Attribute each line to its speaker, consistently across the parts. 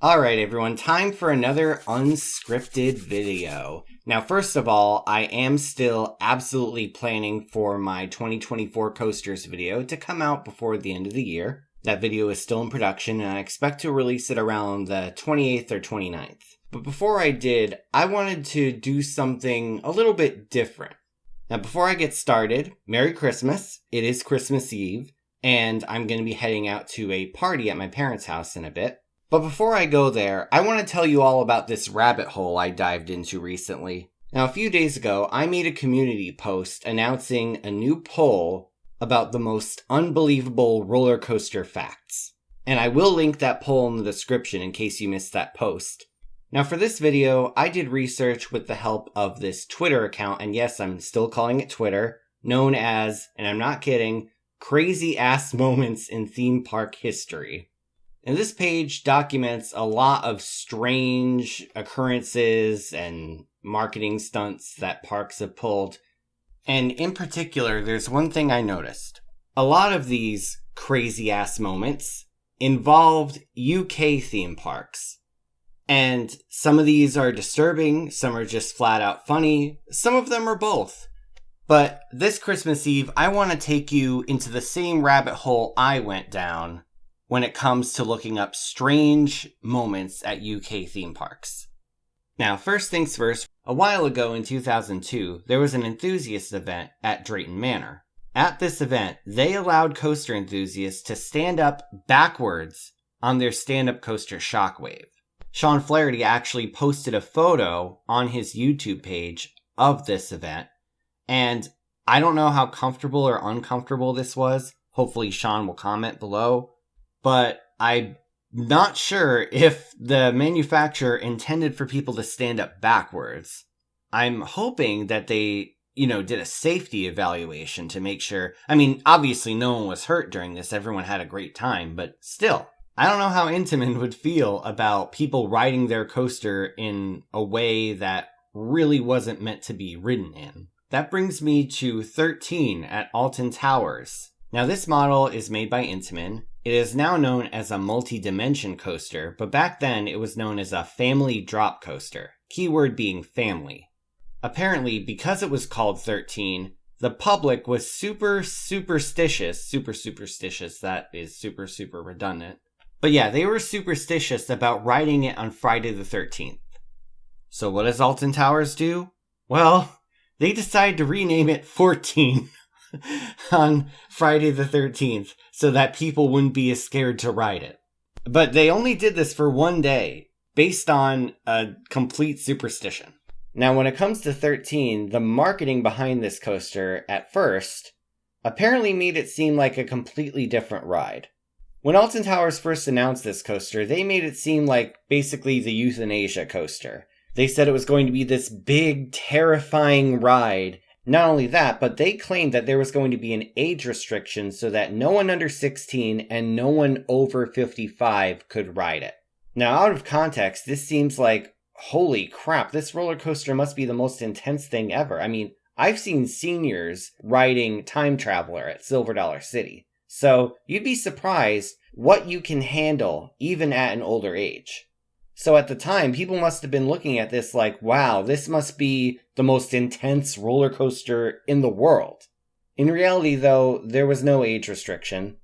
Speaker 1: Alright everyone, time for another unscripted video. Now first of all, I am still absolutely planning for my 2024 coasters video to come out before the end of the year. That video is still in production and I expect to release it around the 28th or 29th. But before I did, I wanted to do something a little bit different. Now before I get started, Merry Christmas. It is Christmas Eve, and I'm going to be heading out to a party at my parents' house in a bit. But before I go there, I want to tell you all about this rabbit hole I dived into recently. Now, a few days ago, I made a community post announcing a new poll about the most unbelievable roller coaster facts. And I will link that poll in the description in case you missed that post. Now, for this video, I did research with the help of this Twitter account, and yes, I'm still calling it Twitter, known as, and I'm not kidding, Crazy Ass Moments in Theme Park History. And this page documents a lot of strange occurrences and marketing stunts that parks have pulled. And in particular, there's one thing I noticed. A lot of these crazy-ass moments involved UK theme parks. And some of these are disturbing, some are just flat-out funny, some of them are both. But this Christmas Eve, I want to take you into the same rabbit hole I went down when it comes to looking up strange moments at UK theme parks. Now, first things first, a while ago in 2002, there was an enthusiast event at Drayton Manor. At this event, they allowed coaster enthusiasts to stand up backwards on their stand-up coaster Shockwave. Sean Flaherty actually posted a photo on his YouTube page of this event, and I don't know how comfortable or uncomfortable this was. Hopefully Sean will comment below. But I'm not sure if the manufacturer intended for people to stand up backwards. I'm hoping that they, did a safety evaluation to make sure. I mean, obviously no one was hurt during this. Everyone had a great time. But still, I don't know how Intamin would feel about people riding their coaster in a way that really wasn't meant to be ridden in. That brings me to 13 at Alton Towers. Now, this model is made by Intamin. It is now known as a multi-dimension coaster, but back then it was known as a family drop coaster, keyword being family. Apparently, because it was called 13, the public was super superstitious, that is super redundant. But yeah, they were superstitious about riding it on Friday the 13th. So what does Alton Towers do? Well, they decided to rename it 14. On Friday the 13th, so that people wouldn't be as scared to ride it. But they only did this for one day, based on a complete superstition. Now, when it comes to 13, the marketing behind this coaster, at first, apparently made it seem like a completely different ride. When Alton Towers first announced this coaster, they made it seem like basically the euthanasia coaster. They said it was going to be this big, terrifying ride. Not only that, but they claimed that there was going to be an age restriction so that no one under 16 and no one over 55 could ride it. Now, out of context, this seems like, holy crap, this roller coaster must be the most intense thing ever. I mean, I've seen seniors riding Time Traveler at Silver Dollar City. So, you'd be surprised what you can handle even at an older age. So at the time, people must have been looking at this like, wow, this must be the most intense roller coaster in the world. In reality, though, there was no age restriction,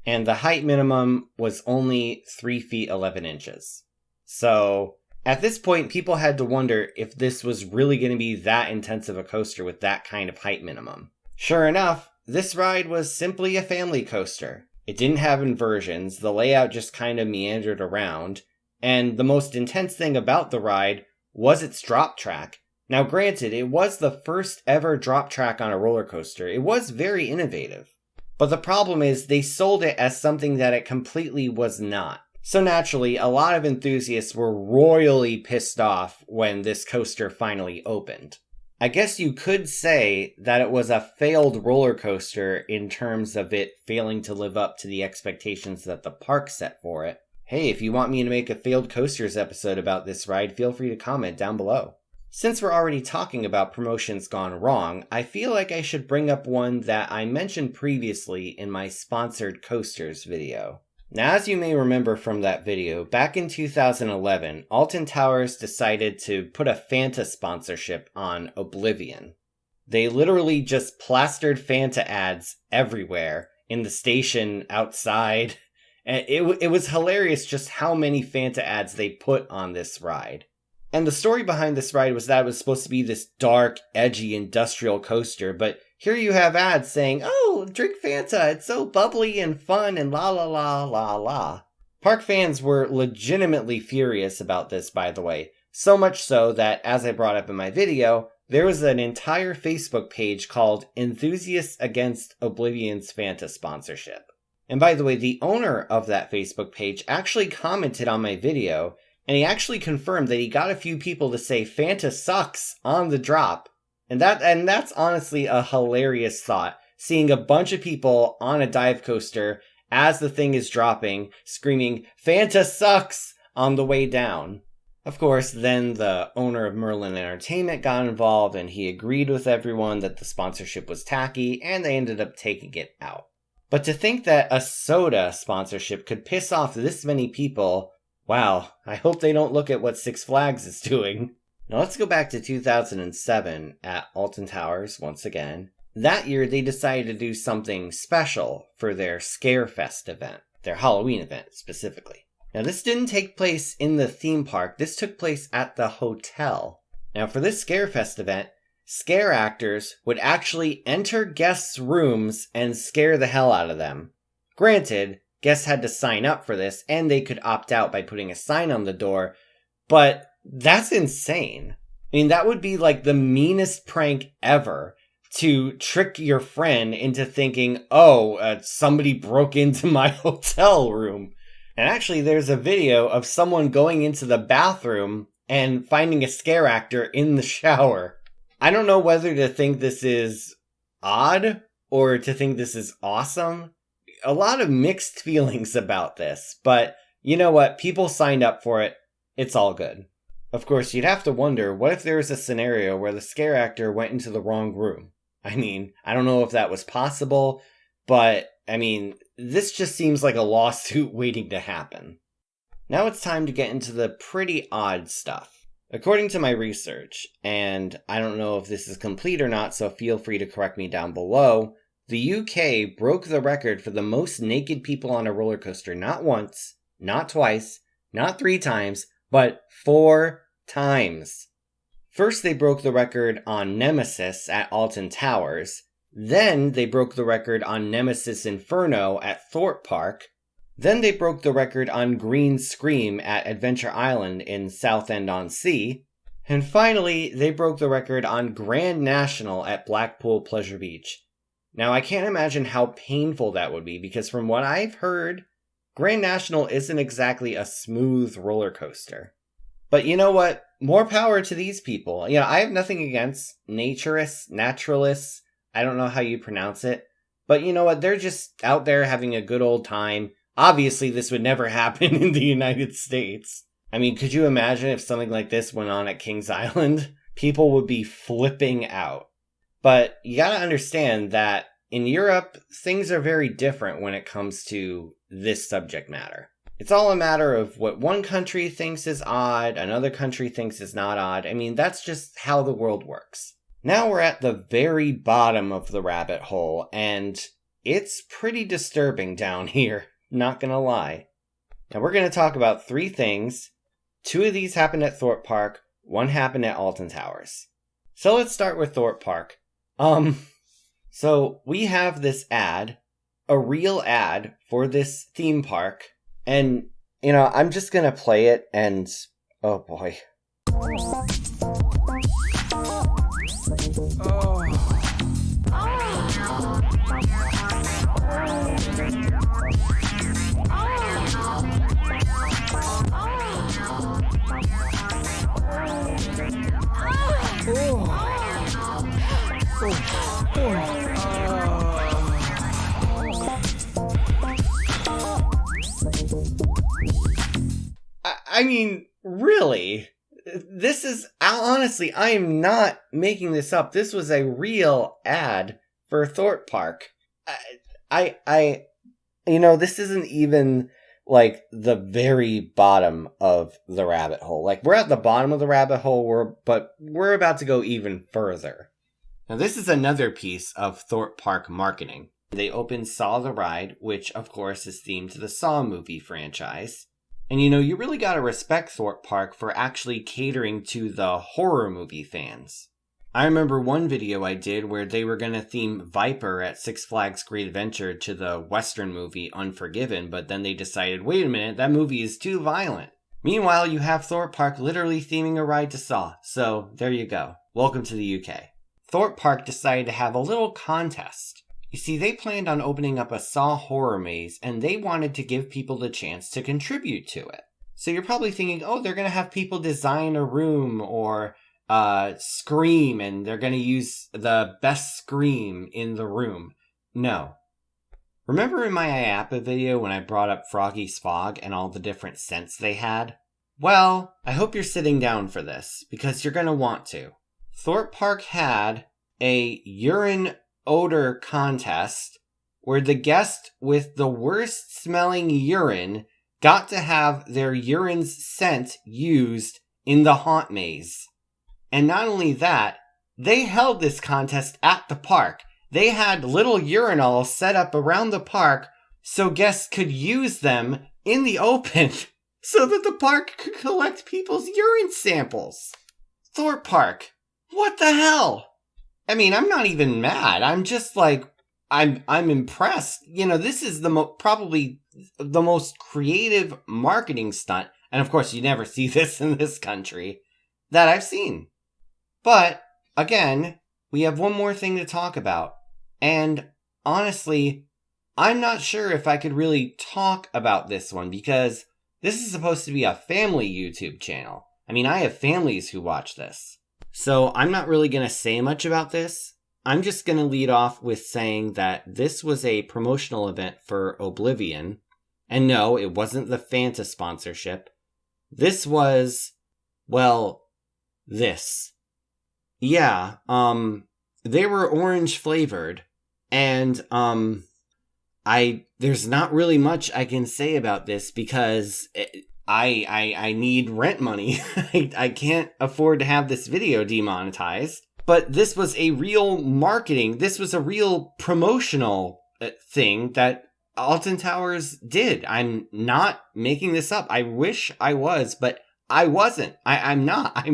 Speaker 1: and the height minimum was only 3 feet 11 inches. So at this point, people had to wonder if this was really going to be that intense of a coaster with that kind of height minimum. Sure enough, this ride was simply a family coaster. It didn't have inversions, the layout just kind of meandered around. And the most intense thing about the ride was its drop track. Now granted, it was the first ever drop track on a roller coaster. It was very innovative. But the problem is they sold it as something that it completely was not. So naturally, a lot of enthusiasts were royally pissed off when this coaster finally opened. I guess you could say that it was a failed roller coaster in terms of it failing to live up to the expectations that the park set for it. Hey, if you want me to make a failed coasters episode about this ride, feel free to comment down below. Since we're already talking about promotions gone wrong, I feel like I should bring up one that I mentioned previously in my sponsored coasters video. Now, as you may remember from that video, back in 2011, Alton Towers decided to put a Fanta sponsorship on Oblivion. They literally just plastered Fanta ads everywhere, in the station, outside. And it was hilarious just how many Fanta ads they put on this ride. And the story behind this ride was that it was supposed to be this dark, edgy, industrial coaster, but here you have ads saying, "Oh, drink Fanta, it's so bubbly and fun and la la la la la." Park fans were legitimately furious about this, by the way. So much so that, as I brought up in my video, there was an entire Facebook page called Enthusiasts Against Oblivion's Fanta Sponsorship. And by the way, the owner of that Facebook page actually commented on my video, and he actually confirmed that he got a few people to say Fanta sucks on the drop. And that's honestly a hilarious thought, seeing a bunch of people on a dive coaster as the thing is dropping, screaming, "Fanta sucks!" on the way down. Of course, then the owner of Merlin Entertainment got involved, and he agreed with everyone that the sponsorship was tacky, and they ended up taking it out. But to think that a soda sponsorship could piss off this many people, wow, I hope they don't look at what Six Flags is doing. Now let's go back to 2007 at Alton Towers once again. That year they decided to do something special for their Scarefest event, their Halloween event specifically. Now this didn't take place in the theme park, this took place at the hotel. Now for this Scarefest event, scare actors would actually enter guests' rooms and scare the hell out of them. Granted, guests had to sign up for this and they could opt out by putting a sign on the door, but that's insane. I mean, that would be like the meanest prank ever, to trick your friend into thinking, somebody broke into my hotel room. And actually, there's a video of someone going into the bathroom and finding a scare actor in the shower. I don't know whether to think this is odd or to think this is awesome. A lot of mixed feelings about this, but you know what? People signed up for it. It's all good. Of course, you'd have to wonder, what if there was a scenario where the scare actor went into the wrong room? I mean, I don't know if that was possible, but, I mean, this just seems like a lawsuit waiting to happen. Now it's time to get into the pretty odd stuff. According to my research, and I don't know if this is complete or not, so feel free to correct me down below, the UK broke the record for the most naked people on a roller coaster not once, not twice, not 3 times, but 4 times. First, they broke the record on Nemesis at Alton Towers. Then, they broke the record on Nemesis Inferno at Thorpe Park. Then, they broke the record on Green Scream at Adventure Island in Southend-on-Sea. And finally, they broke the record on Grand National at Blackpool Pleasure Beach. Now, I can't imagine how painful that would be, because from what I've heard, Grand National isn't exactly a smooth roller coaster. But you know what? More power to these people. I have nothing against naturists, naturalists. I don't know how you pronounce it. But you know what? They're just out there having a good old time. Obviously, this would never happen in the United States. I mean, could you imagine if something like this went on at Kings Island? People would be flipping out. But you gotta understand that in Europe, things are very different when it comes to this subject matter. It's all a matter of what one country thinks is odd, another country thinks is not odd. I mean, that's just how the world works. Now we're at the very bottom of the rabbit hole, and it's pretty disturbing down here, not gonna lie. Now we're gonna talk about 3 things. 2 of these happened at Thorpe Park, 1 happened at Alton Towers. So let's start with Thorpe Park. So we have this ad, a real ad for this theme park. And, I'm just gonna play it and, oh boy. I mean, really? This is, honestly, I am not making this up. This was a real ad for Thorpe Park. This isn't even like the very bottom of the rabbit hole. Like we're at the bottom of the rabbit hole, but we're about to go even further. Now this is another piece of Thorpe Park marketing. They opened Saw the Ride, which of course is themed to the Saw movie franchise. And you really gotta respect Thorpe Park for actually catering to the horror movie fans. I remember one video I did where they were gonna theme Viper at Six Flags Great Adventure to the Western movie Unforgiven, but then they decided, wait a minute, that movie is too violent. Meanwhile, you have Thorpe Park literally theming a ride to Saw, so there you go. Welcome to the UK. Thorpe Park decided to have a little contest. You see, they planned on opening up a Saw horror maze, and they wanted to give people the chance to contribute to it. So you're probably thinking, oh, they're going to have people design a room or scream, and they're going to use the best scream in the room. No. Remember in my IAPA video when I brought up Froggy Spog and all the different scents they had? Well, I hope you're sitting down for this, because you're going to want to. Thorpe Park had a urine odor contest where the guest with the worst smelling urine got to have their urine's scent used in the haunt maze. And not only that, they held this contest at the park. They had little urinals set up around the park so guests could use them in the open so that the park could collect people's urine samples. Thorpe Park, what the hell? I mean, I'm not even mad. I'm just like, I'm impressed. This is probably the most creative marketing stunt, and of course you never see this in this country, that I've seen. But, again, we have one more thing to talk about. And, honestly, I'm not sure if I could really talk about this one, because this is supposed to be a family YouTube channel. I mean, I have families who watch this. So I'm not really going to say much about this. I'm just going to lead off with saying that this was a promotional event for Oblivion. And no, it wasn't the Fanta sponsorship. This was, well, this. Yeah, they were orange flavored. And, there's not really much I can say about this because I need rent money. I can't afford to have this video demonetized. But this was a real marketing, this was a real promotional thing that Alton Towers did. I'm not making this up. I wish I was, but I wasn't. I'm not.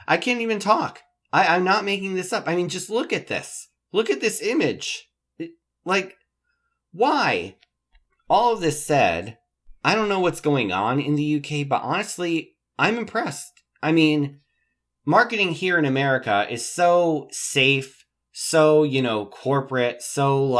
Speaker 1: I can't even talk. I'm not making this up. I mean, just look at this. Look at this image. Why? All of this said, I don't know what's going on in the UK, but honestly, I'm impressed. I mean, marketing here in America is so safe, so, corporate, so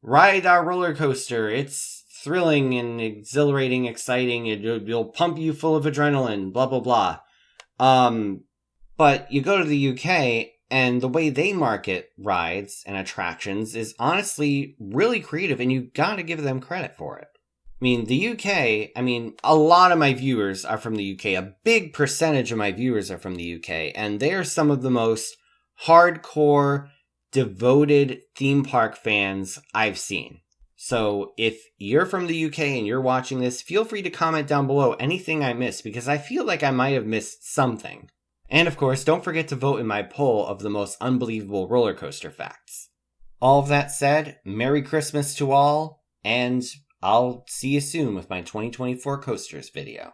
Speaker 1: ride our roller coaster. It's thrilling and exhilarating, exciting. It'll pump you full of adrenaline, blah, blah, blah. But you go to the UK and the way they market rides and attractions is honestly really creative, and you gotta give them credit for it. I mean, the UK, a lot of my viewers are from the UK. A big percentage of my viewers are from the UK, and they're some of the most hardcore, devoted theme park fans I've seen. So if you're from the UK and you're watching this, feel free to comment down below anything I missed, because I feel like I might have missed something. And of course, don't forget to vote in my poll of the most unbelievable roller coaster facts. All of that said, Merry Christmas to all, and I'll see you soon with my 2024 coasters video.